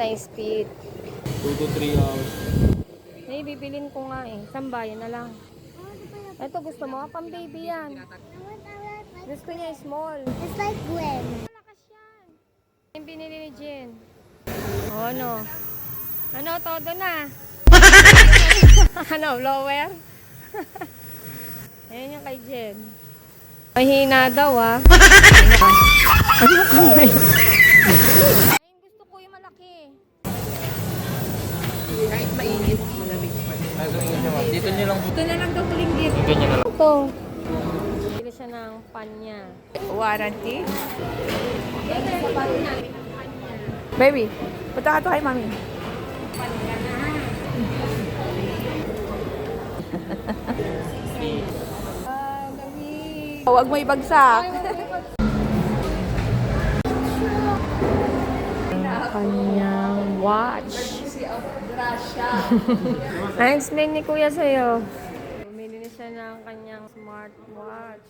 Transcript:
times speed. 2 to 3 hours. Eh, bibilin ko nga eh. Sambayan na lang. Ito, gusto mo? Pang baby yan. Gusto niya small. It's like Gwen. Malakas yan. Yung binili ni Jen. Oh, ano? Ano, todo na. Ano, blower? Ayan yung kay Jen. Mahina daw ah. Ano kamay? Ay, gusto ko yung malaki. Kahit mainit, malamig pa rin. Dito nyo lang. Ito na lang daw kulinggit. Dito nyo na lang. Ito. Bili siya ng panya. Warranty. Baby, punta ka to kay mami. Huwag mo ibagsak. Kanyang watch. Na-explain ni Kuya sa'yo. Bumili na siya ng kanyang smartwatch.